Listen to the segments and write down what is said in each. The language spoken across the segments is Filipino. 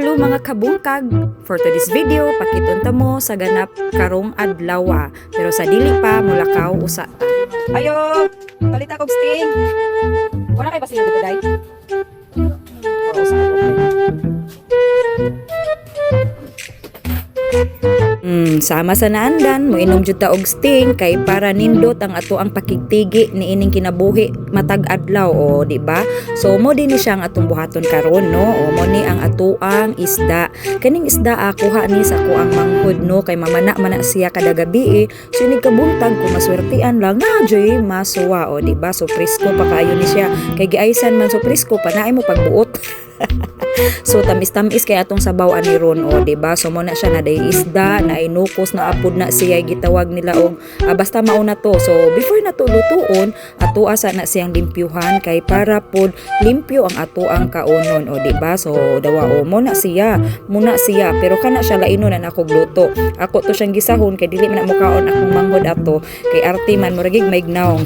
Hello mga kabungkag! For today's video, pakitunta mo sa ganap karong adlaw. Pero sa dili pa, mulakaw usa. Ayo! Palita kog sting! Wala kay basi dito day? Oo, usa ko. Sama sa naandan, moinom jud ta og sting kay para nindot ang ato ang pakigtigi ni ining kinabuhi matag adlaw o di ba? So mo din ni siya ang atong buhaton karon no. O mo ni ang atuang isda. Kaning isda kuha ni sa ko ang manghod no kay mamana siya kada gabi So ni kabuntag kung maswertian lang na joy masuwa o di ba? So presko pa kayo ni siya. Kay giaysan man so presko pa naay mo pagbuot. So tamis-tamis kay atong sabaw ani ron o di ba? So mo na siya na day isda na inukos na apod na siya gitawag nila og basta mauna to. So before na to lutuon ato asa na siyang limpyuhan kay para pod limpyo ang ato ang kaunon o di ba? So dawa o mo na siya pero kana siya lainon na akog luto. Ako to siyang gisahon kay dili man na mukaon akong manghod ato kay arte man muragig may gnaong.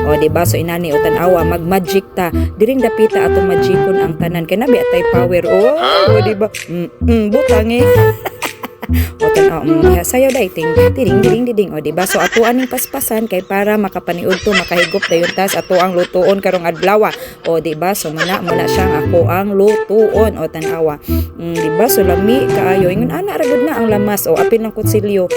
O diba so inani o tanawa mag-magic ta diring dapita atong magikon ang tanan kay nabi atay power o diba butang o tanaw sayo day ding o diba so ato aning paspasan kay para makapaniud to makahigop dayon tas ato ang lutuon karong adlaw o diba so muna siyang ako ang lutuon o tanawa diba so lami kaayo ingon ana ra gud na ang lamas o apil ng kutsilyo.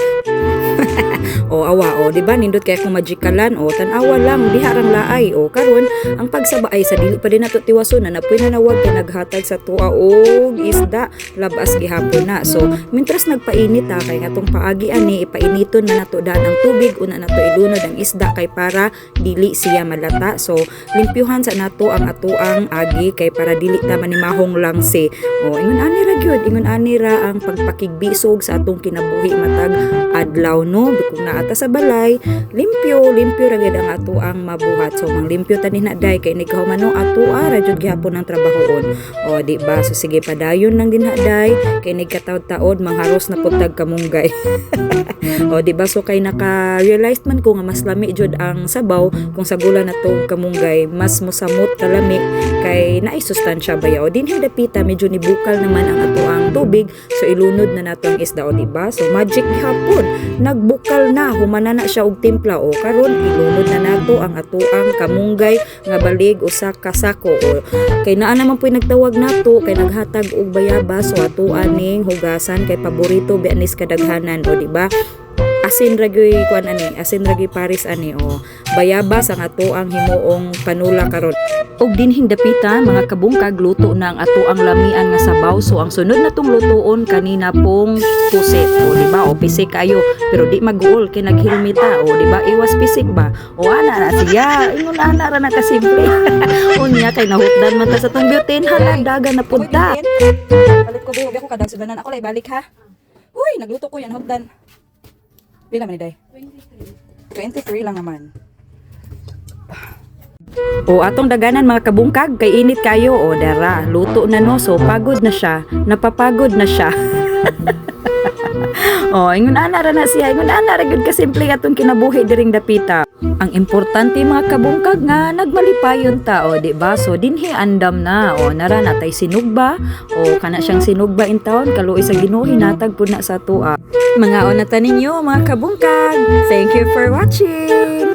O awa o di ba nindot kay akong magikalan o tanawa lang diha rang laay o karon ang pagsabaay sa dili pa din nato tiwason na napuy na nawag kay naghatag sa tuwa og isda labas gihapon na so mintras nagpainit kay atong paagi ani ipainiton na nato daan ang tubig una nato ilunod ang isda kay para dili siya malata so limpyuhan sa nato ang atuang agi kay para dili ta manimahong lang si o ingon ani ra gyud ingon ani ra ang pagpakigbisog sa atong kinabuhi matag adlaw no kung naata sa balay limpyo ra gid ang ato ang mabuhat so mang limpyo tanin na day kay nighaw mano ato ra jud gihapon ang trabahoon o di ba so sige padayon lang din day kay nigkataod-taod mangharos na pud tag kamunggay o di ba so kay naka-realize man ko nga mas lami jud ang sabaw kung sa gula na to kamunggay mas mosamot kalami kay naay sustansya baya o dinhi dapita medyo nibukal naman ang ato ang tubig so ilunod na nato ang isda o di ba so magic gihapon nagbukal na humana na siya og timpla o karon ilunod na nato ang atuang kamunggay nga balig usa ka sako o kay naa naman po'y nagtawag nato kay naghatag og bayabas so ato aning hugasan kay paborito bianis kadaghanan o di ba asin ragi kuan ani asin ragi paris ani o bayabas ang ato ang himuong panula karon og dinhing dapitan mga kabungkag luto na ang ato ang lamian nga sabaw so ang sunod natong lutuon kanina pong pusit o di ba o pisik kayo pero di maguol kay naghilmita o di ba iwas pisik ba o ana na siya ingon ana ra na kasimple unya kay nahutdan man ta sa tong butane hala dagan na punta balik ko biho ko kadang sudanan ako lay balik ha uy nagluto ko yan hutdan. Pila man ni day? 23 lang naman. O atong daganan mga kabungkag kay init kayo o dara luto na no so pagod na siya napapagod na siya. O ingon ana ra na siya ingon ana ra gyud ka simple atong kinabuhi diring dapita. Ang importante mga kabungkag nga nagmalipayon ta o di ba so dinhi andam na o nara natay sinugba o kana siyang sinugba in town kaluoy sa Ginoo hinatag pud na sa tua. Mga onata ninyo mga kabungkag. Thank you for watching.